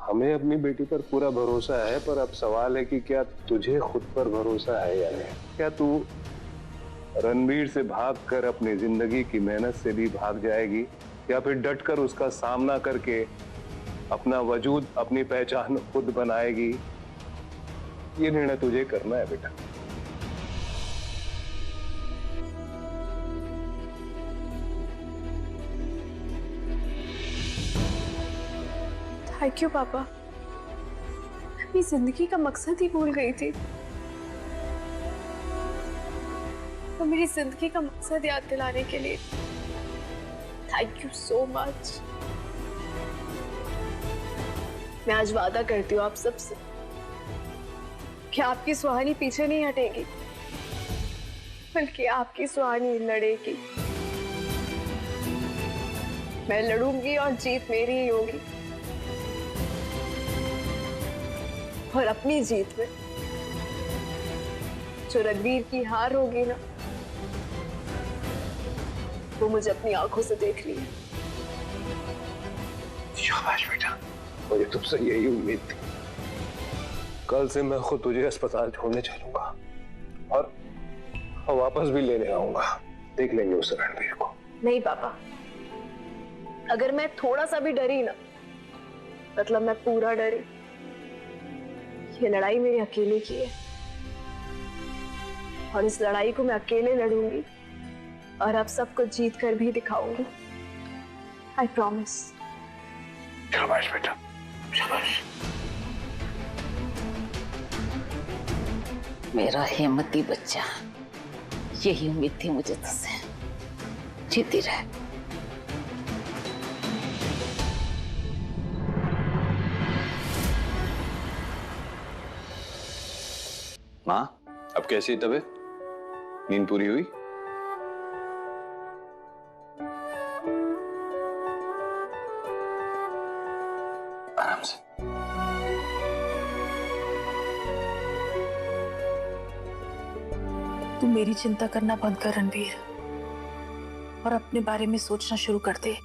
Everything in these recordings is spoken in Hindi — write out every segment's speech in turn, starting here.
हमें अपनी बेटी पर पूरा भरोसा है, पर अब सवाल है कि क्या तुझे खुद पर भरोसा है या नहीं। क्या तू रणवीर से भागकर अपनी जिंदगी की मेहनत से भी भाग जाएगी, या फिर डटकर उसका सामना करके अपना वजूद, अपनी पहचान खुद बनाएगी। ये निर्णय तुझे करना है बेटा। थैंक यू पापा, मैं अपनी जिंदगी का मकसद ही भूल गई थी। तो मेरी जिंदगी का मकसद याद दिलाने के लिए थैंक यू सो मच। मैं आज वादा करती हूँ आप सबसे कि आपकी सुहानी पीछे नहीं हटेगी, बल्कि आपकी सुहानी लड़ेगी। मैं लड़ूंगी और जीत मेरी ही होगी। और अपनी जीत में जो रणवीर की हार होगी ना, वो मुझे अपनी आंखों से देख रही है। शाबाश बेटा, मुझे तुमसे यही उम्मीद थी। कल से मैं खुद तुझे अस्पताल छोड़ने चलूंगा और वापस भी लेने आऊंगा। देख लेंगे उस रणवीर को। नहीं पापा, अगर मैं थोड़ा सा भी डरी ना, मतलब मैं पूरा डरी। ये लड़ाई मेरी अकेले की है और इस लड़ाई को मैं अकेले लड़ूंगी और अब सबको जीत कर भी दिखाऊंगी। I promise. शाबाश बेटा, शाबाश। मेरा हिम्मती बच्चा, यही उम्मीद थी मुझे तुझसे। जीती रहे। माँ, अब कैसी तबीयत? नींद पूरी हुई? आराम से। तू मेरी चिंता करना बंद कर रणवीर, और अपने बारे में सोचना शुरू कर दे।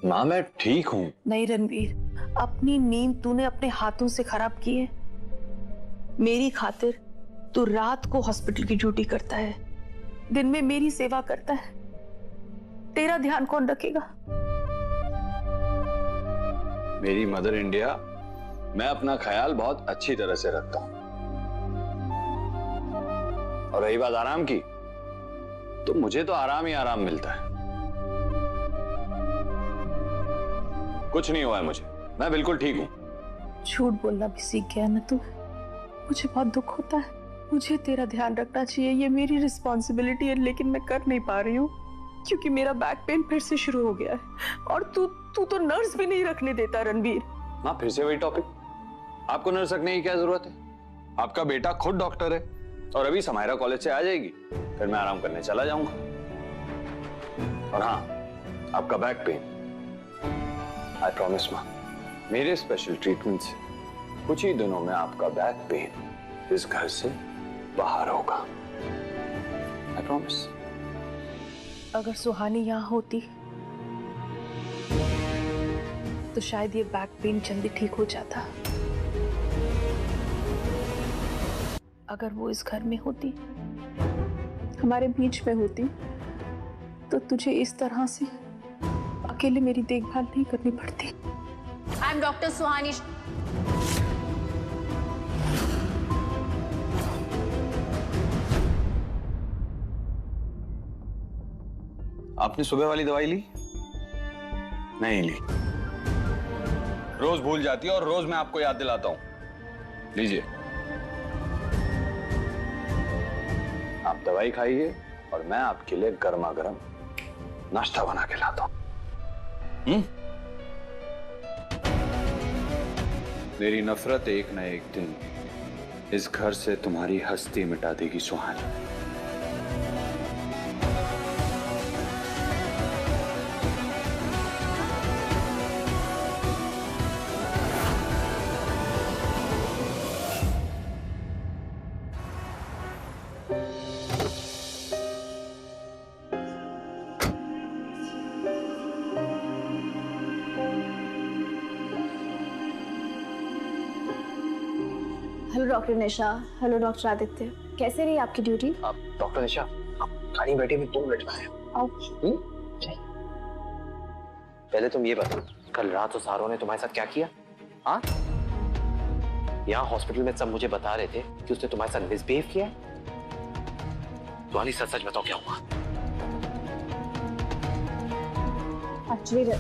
माँ, मैं ठीक हूँ। नहीं रणवीर, अपनी नींद तूने अपने हाथों से खराब की है। मेरी खातिर तू रात को हॉस्पिटल की ड्यूटी करता है, दिन में मेरी सेवा करता है। तेरा ध्यान कौन रखेगा? मेरी मदर इंडिया, मैं अपना ख्याल बहुत अच्छी तरह से रखता हूँ। और रही बात आराम की, तो मुझे तो आराम ही आराम मिलता है। कुछ नहीं हुआ है मुझे, मैं बिल्कुल ठीक हूँ। झूठ बोलना भी सीख गया ना तू? मुझे बहुत दुख होता है। मुझे तेरा ध्यान रखना चाहिए, ये मेरी रिस्पॉन्सिबिलिटी है, लेकिन मैं कर नहीं पा रही हूँ क्योंकि मेरा बैक पेन फिर से शुरू हो गया है। और तू तो नर्स भी नहीं रखने देता रणवीर। माँ, फिर से वही टॉपिक। आपको नर्स रखने की क्या जरूरत है? आपका बेटा खुद डॉक्टर है और अभी समायरा कॉलेज से आ जाएगी, फिर मैं आराम करने चला जाऊंगा। और हाँ, आपका बैक पेन, आई प्रॉमिस माँ, मेरे स्पेशल ट्रीटमेंट से कुछ ही दिनों में आपका बैक पेन इस घर से बाहर होगा। I promise. अगर सुहानी यहाँ होती तो शायद ये बैक पेन जल्दी ठीक हो जाता। अगर वो इस घर में होती, हमारे बीच में होती, तो तुझे इस तरह से अकेले मेरी देखभाल नहीं करनी पड़ती। आई एम डॉक्टर सुहानी। आपने सुबह वाली दवाई ली? नहीं ली। रोज भूल जाती है और रोज मैं आपको याद दिलाता हूं। लीजिए, आप दवाई खाइए और मैं आपके लिए गर्मा गर्म नाश्ता बना के लाता हूं। मेरी नफरत एक न एक दिन इस घर से तुम्हारी हस्ती मिटा देगी Suhani. Doctor Nisha. Hello doctor Aditya. कैसे रही आपकी ड्यूटी? आप डॉक्टर निशा, आप गाड़ी बैठे भी 2 मिनट में आए। पहले तुम ये बताओ, कल रात उस आरो ने तुम्हारे साथ क्या किया? हाँ, यहाँ हॉस्पिटल में सब मुझे बता रहे थे कि उसने तुम्हारे साथ मिसबिहेव किया है। सुहानी सच सच बताओ क्या हुआ? एक्चुअली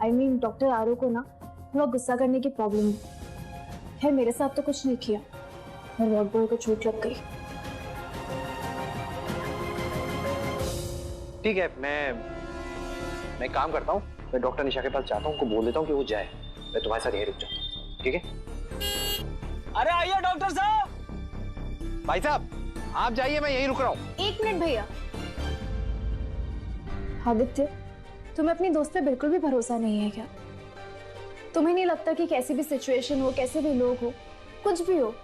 आई मीन डॉक्टर आरो को ना थोड़ा गुस्सा करने की प्रॉब्लम है। खैर मेरे साथ तो कुछ नहीं किया, और रॉकबॉय को चोट लग गई। ठीक है, मैं काम करता हूँ, मैं डॉक्टर निशा के पास जाता हूँ, उनको बोल देता हूँ कि वो जाए, मैं तुम्हारे साथ यहीं रुक जाता हूँ। ठीक है? अरे आइए डॉक्टर साहब। भाई साहब आप जाइए, मैं यहीं रुक रहा हूँ। 1 मिनट भैया। आदित्य, तुम्हें अपनी दोस्त पे बिल्कुल भी भरोसा नहीं है क्या? तुम्हें नहीं लगता कि कैसी भी सिचुएशन हो, कैसे भी लोग हो, कुछ भी हो,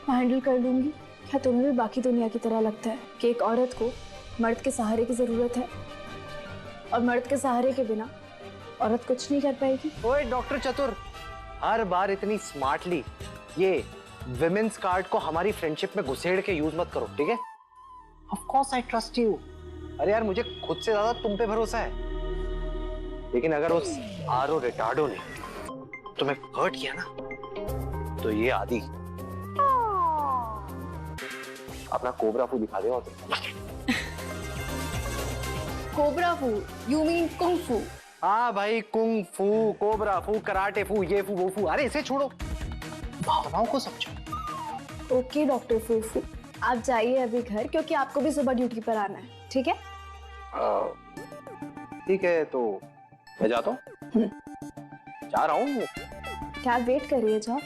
मैं हैंडल कर लूंगी? क्या तुम्हें भी बाकी दुनिया की तरह लगता है कि एक औरत को मर्द के सहारे की जरूरत है, और मर्द के सहारे के बिना औरत कुछ नहीं कर पाएगी? ओए डॉक्टर चतुर, हर बार इतनी स्मार्टली ये विमेंस कार्ड को हमारी फ्रेंडशिप में घुसेड़ के यूज मत करो, ठीक है? Of course I trust you. अरे यार, मुझे खुद से ज्यादा तुम पे भरोसा है। लेकिन अगर उस आरो रिटार्डो ने तुम्हें हर्ट किया ना, तो ये आदि अपना कोबरा फू दिखा देगा। कोबरा फू? यू मीन कुंग फू? हाँ भाई, कुंग फू, कोबरा फू, कराटे फू, ये फू वो फू। अरे इसे छोड़ो, भावनाओं को समझो। ओके डॉक्टर फूफू, आप जाइए अभी घर, क्योंकि आपको भी सुबह ड्यूटी पर आना है। ठीक है? ठीक है, तो मैं जाता हूँ। जा रहा हूँ। क्या वेट करिए, जाओ।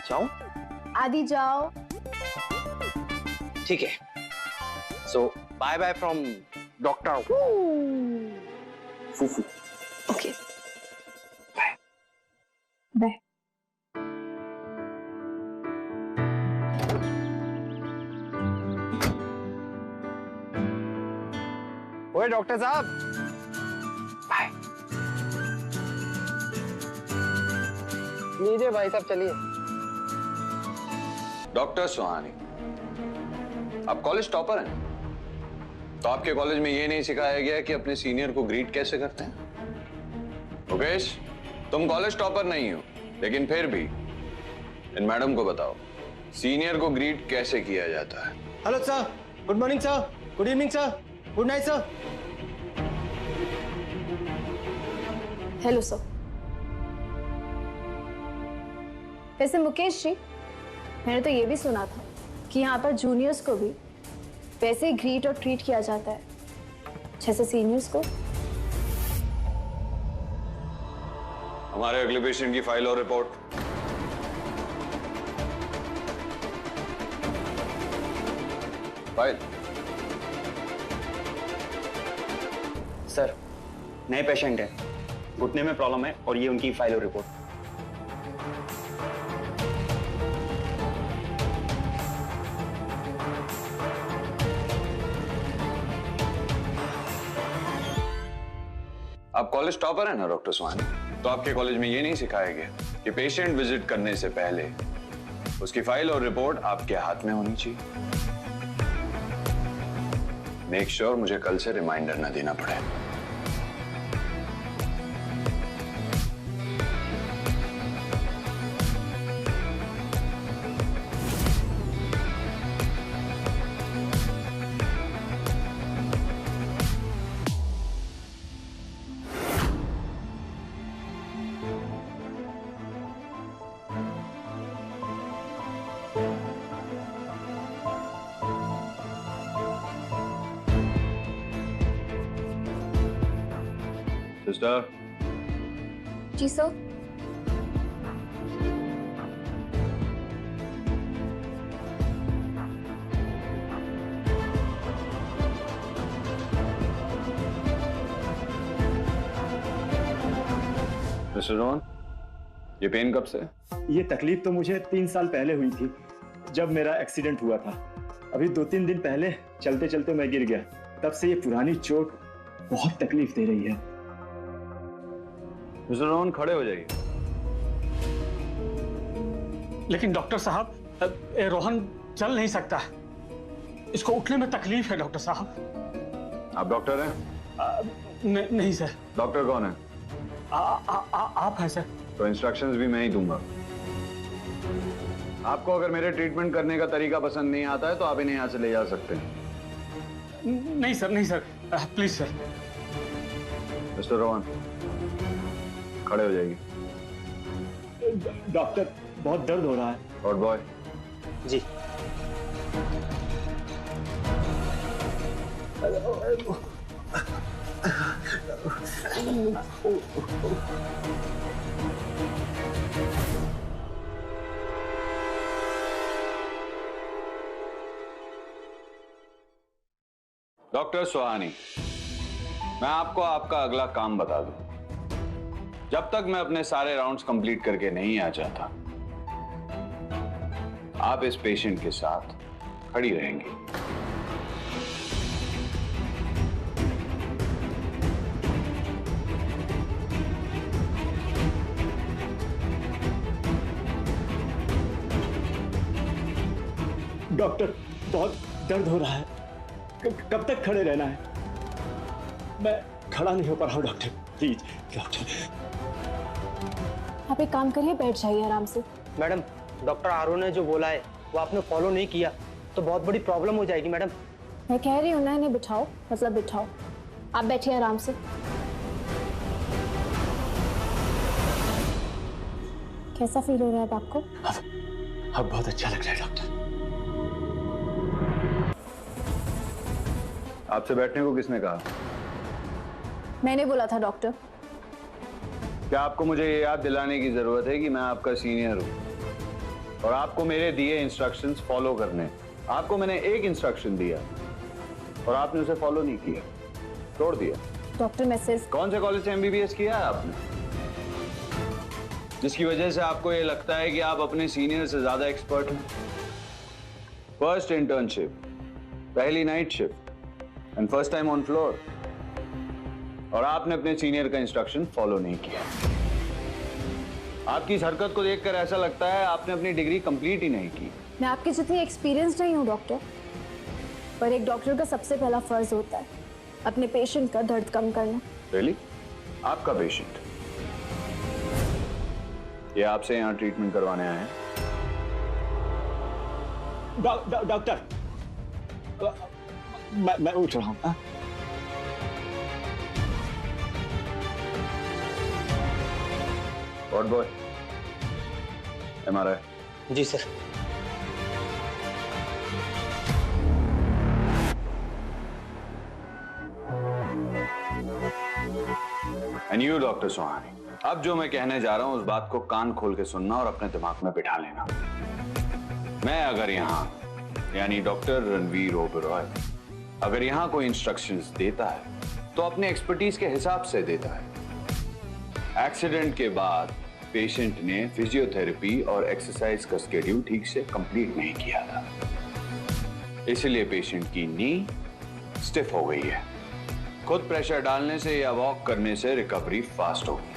जाऊँ? आदि जाओ। ठीक है, so bye bye from doctor फूफू। Okay, bye. ओए डॉक्टर साहब, बाय। लीजिए भाई साहब, चलिए। डॉक्टर सुहानी, आप कॉलेज टॉपर हैं, तो आपके कॉलेज में ये नहीं सिखाया गया कि अपने सीनियर को ग्रीट कैसे करते हैं? मुकेश, तुम कॉलेज टॉपर नहीं हो, लेकिन फिर भी इन मैडम को बताओ सीनियर को ग्रीट कैसे किया जाता है। Hello sir, good morning sir, good evening sir, good night sir. Hello sir. वैसे मुकेश जी, मैंने तो ये भी सुना था कि यहाँ पर जूनियर्स को भी वैसे ही ग्रीट और ट्रीट किया जाता है जैसे सीनियर्स को। हमारे अगले पेशेंट की फाइल और रिपोर्ट। फाइल। सर, नए पेशेंट है, घुटने में प्रॉब्लम है, और ये उनकी फाइल और रिपोर्ट। आप कॉलेज टॉपर है ना डॉक्टर सुहानी, तो आपके कॉलेज में ये नहीं सिखाया गया कि पेशेंट विजिट करने से पहले उसकी फाइल और रिपोर्ट आपके हाथ में होनी चाहिए। मेक श्योर मुझे कल से रिमाइंडर ना देना पड़े। सिस्टर। जी सर। मिस्टर रोहन, ये पेन कब से? ये तकलीफ तो मुझे 3 साल पहले हुई थी, जब मेरा एक्सीडेंट हुआ था। अभी 2-3 दिन पहले चलते चलते मैं गिर गया, तब से ये पुरानी चोट बहुत तकलीफ दे रही है। मिस्टर रोहन, खड़े हो जाइए। लेकिन डॉक्टर साहब, रोहन चल नहीं सकता, इसको उठने में तकलीफ है डॉक्टर साहब। आप डॉक्टर हैं? नहीं सर। डॉक्टर कौन है? आप हैं सर। तो इंस्ट्रक्शंस भी मैं ही दूंगा। आपको अगर मेरे ट्रीटमेंट करने का तरीका पसंद नहीं आता है तो आप इन्हें यहां से ले जा सकते हैं। नहीं सर, नहीं sir, please sir. Mister Rohan, खड़े हो जाइए। डॉक्टर, बहुत दर्द हो रहा है। और बॉय जी। डॉक्टर सुहानी, मैं आपको आपका अगला काम बता दूं। जब तक मैं अपने सारे राउंड्स कंप्लीट करके नहीं आ जाता, आप इस पेशेंट के साथ खड़ी रहेंगी। डॉक्टर, बहुत दर्द हो रहा है। कब तक खड़े रहना है? मैं खड़ा नहीं हो पा रहा हूँ डॉक्टर, प्लीज डॉक्टर। आप एक काम करिए, बैठ जाइए आराम से। मैडम, डॉक्टर आरोन ने जो बोला है वो आपने फॉलो नहीं किया तो बहुत बड़ी प्रॉब्लम हो जाएगी मैडम। मैं कह रही हूँ ना, इन्हें बिठाओ, मतलब बिठाओ। आप बैठिए आराम से। कैसा फील हो रहा है आपको? अब बहुत अच्छा लग रहा है डॉक्टर। आपसे बैठने को किसने कहा? मैंने बोला था डॉक्टर। क्या आपको मुझे ये याद दिलाने की जरूरत है कि मैं आपका सीनियर हूं और आपको मेरे दिए इंस्ट्रक्शंस फॉलो करने? आपको मैंने एक इंस्ट्रक्शन दिया और आपने उसे फॉलो नहीं किया, तोड़ दिया। Doctor, message. कौन से कॉलेज से एमबीबीएस किया है आपने, जिसकी वजह से आपको ये लगता है कि आप अपने सीनियर से ज्यादा एक्सपर्ट हैं? फर्स्ट इंटर्नशिप, पहली night shift and first time on floor, और आपने अपने सीनियर का इंस्ट्रक्शन फॉलो नहीं किया। आपकी इस हरकत को देखकर ऐसा लगता है आपने अपनी डिग्री कंप्लीट ही नहीं की। मैं आपकी जितनी एक्सपीरियंस नहीं हूँ डॉक्टर, पर एक डॉक्टर का सबसे पहला फर्ज होता है अपने पेशेंट का दर्द कम करना। Really? आपका पेशेंट? ये आपसे यहाँ ट्रीटमेंट करवाने आए हैं? डॉक्टर, मैं उठ रहा हूँ। Ward boy, MRI। जी sir. And you doctor Suhani, अब जो मैं कहने जा रहा हूं उस बात को कान खोल के सुनना और अपने दिमाग में बिठा लेना। मैं अगर यहाँ, यानी डॉक्टर रणवीर ओबरॉय, अगर यहाँ कोई इंस्ट्रक्शंस देता है तो अपने एक्सपर्टीज के हिसाब से देता है। एक्सीडेंट के बाद पेशेंट ने फिजियोथेरेपी और एक्सरसाइज का स्केड्यूल ठीक से कंप्लीट नहीं किया था, इसलिए पेशेंट की नी स्टिफ हो गई है। खुद प्रेशर डालने से या वॉक करने से रिकवरी फास्ट होगी।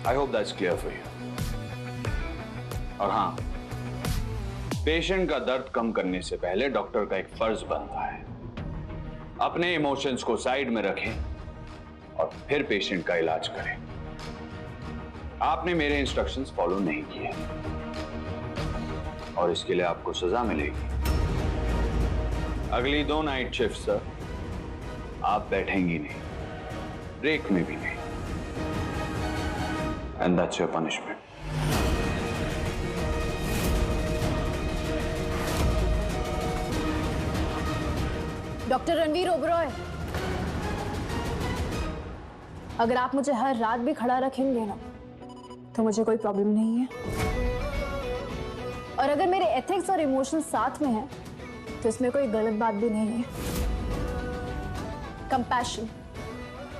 I hope that's clear for you. और हाँ, पेशेंट का दर्द कम करने से पहले डॉक्टर का एक फर्ज बनता है अपने इमोशंस को साइड में रखें और फिर पेशेंट का इलाज करें। आपने मेरे इंस्ट्रक्शंस फॉलो नहीं किए और इसके लिए आपको सजा मिलेगी। अगली 2 नाइट शिफ्ट सर, आप बैठेंगी नहीं, ब्रेक में भी नहीं, and that's your punishment. Doctor Ranveer Oberoi, अगर आप मुझे हर रात भी खड़ा रखेंगे ना तो मुझे कोई प्रॉब्लम नहीं है, और अगर मेरे एथिक्स और इमोशंस साथ में हैं तो इसमें कोई गलत बात भी नहीं है। कंपैशन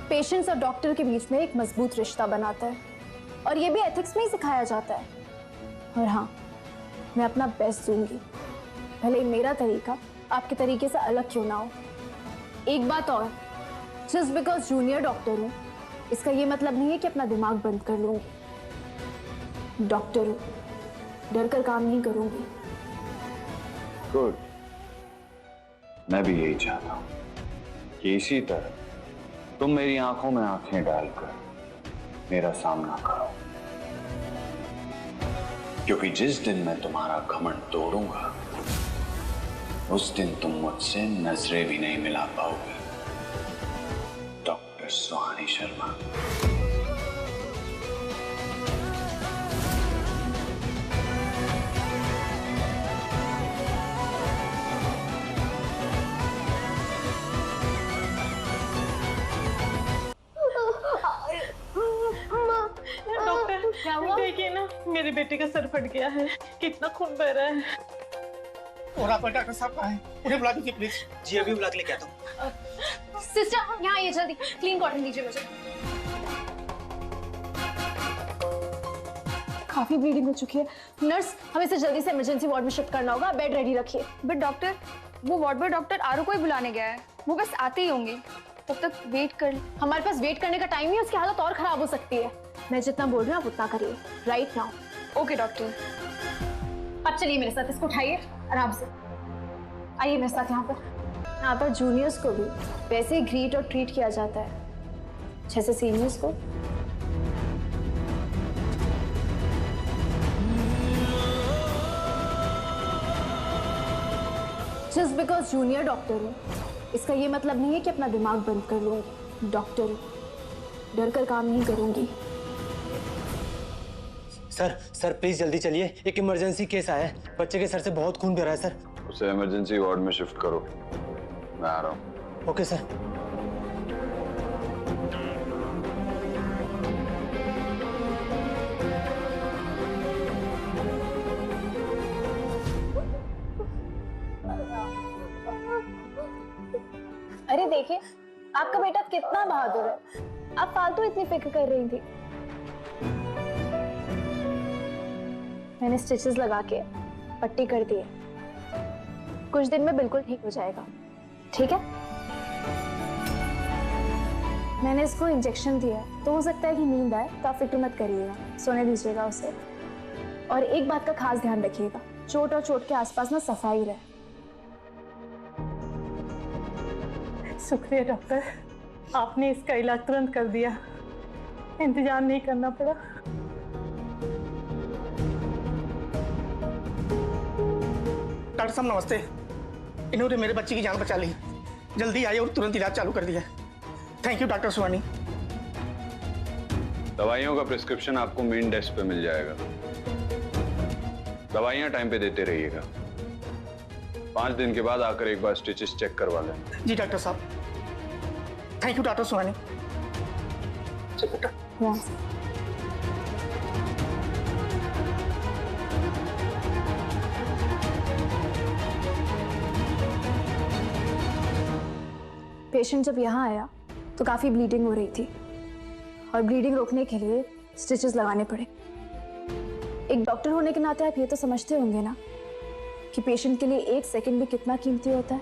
पेशेंट्स और डॉक्टर के बीच में एक मजबूत रिश्ता बनाता है, और ये भी एथिक्स में ही सिखाया जाता है। और हाँ, मैं अपना बेस्ट दूंगी, भले मेरा तरीका आपके तरीके से अलग क्यों ना हो। एक बात और, जस्ट बिकॉज जूनियर डॉक्टर हूँ इसका ये मतलब नहीं है कि अपना दिमाग बंद कर लूंगी। डॉक्टर हूँ डर कर काम नहीं करूंगी। गुड, मैं भी यही चाहता हूं कि इसी तरह तुम मेरी आंखों में आंखें डालकर मेरा सामना करो, क्योंकि जिस दिन मैं तुम्हारा घमंड तोड़ूंगा उस दिन तुम मुझसे नजरें भी नहीं मिला पाओगे। डॉक्टर सुहानी शर्मा। डॉक्टर क्या हुआ? देखिए ना, मेरे बेटे का सर फट गया है, कितना खून बह रहा है। और आपका डॉक्टर साहब कहाँ है? उन्हें बुला दीजिए प्लीज। जी अभी बुला के लेके आता हूँ। सिस्टर यहाँ आइए जल्दी, क्लीन कॉटन दीजिए मुझे। काफी ब्लीडिंग हो चुकी है। नर्स, हमें इसे जल्दी से इमरजेंसी वार्ड में शिफ्ट करना होगा। बेड रेडी रखिए। बट डॉक्टर, वो वार्ड में डॉक्टर आरू को ही बुलाने गया है, वो बस आते ही होंगे, तब तक वेट कर। हमारे पास वेट करने का टाइम नहीं है, उसकी हालत और खराब हो सकती है। मैं जितना बोल रही हूँ आप उतना करिए राइट नाउ। Okay doctor. अब चलिए मेरे साथ, इसको उठाइए आराम से। आइए मेरे साथ। यहाँ पर जूनियर्स को भी वैसे ही ग्रीट और ट्रीट किया जाता है जैसे सीनियर्स को। जस्ट बिकॉज जूनियर डॉक्टर हूँ इसका ये मतलब नहीं है कि अपना दिमाग बंद कर लूंगी। डॉक्टर हूँ, डर कर काम नहीं करूंगी। सर प्लीज जल्दी चलिए, एक इमरजेंसी केस आया है, बच्चे के सर से बहुत खून बह रहा है सर। उसे इमरजेंसी वार्ड में शिफ्ट करो, मैं आ रहा हूँ। Okay sir. अरे देखिए, आपका बेटा कितना बहादुर है। आप फालतू इतनी फिक्र कर रही थी। मैंने स्टिचेस लगा के पट्टी कर दी है, कुछ दिन में बिल्कुल ठीक हो जाएगा। ठीक है? मैंने इसको इंजेक्शन दिया है, तो हो सकता है कि नींद आए, तो आप फिक्र मत करिएगा, सोने दीजिएगा उसे। और एक बात का खास ध्यान रखिएगा, चोट और चोट के आसपास ना सफाई रहे। शुक्रिया डॉक्टर, आपने इसका इलाज तुरंत कर दिया, इंतजार नहीं करना पड़ा। डॉक्टर साहब नमस्ते, इन्होंने मेरे बच्चे की जान बचा ली, जल्दी आए और तुरंत इलाज चालू कर दिया। थैंक यू डॉक्टर सुहानी। दवाइयों का प्रिस्क्रिप्शन आपको मेन डेस्क पे मिल जाएगा। दवाइयां टाइम पे देते रहिएगा। 5 दिन के बाद आकर एक बार स्टिचेस चेक करवा लें। जी डॉक्टर साहब। Thank you doctor Suhani. Patient जब यहाँ आया तो काफी ब्लीडिंग हो रही थी और ब्लीडिंग रोकने के लिए स्टिचेस लगाने पड़े। एक डॉक्टर होने के नाते आप ये तो समझते होंगे ना कि पेशेंट के लिए 1 सेकंड भी कितना कीमती होता है।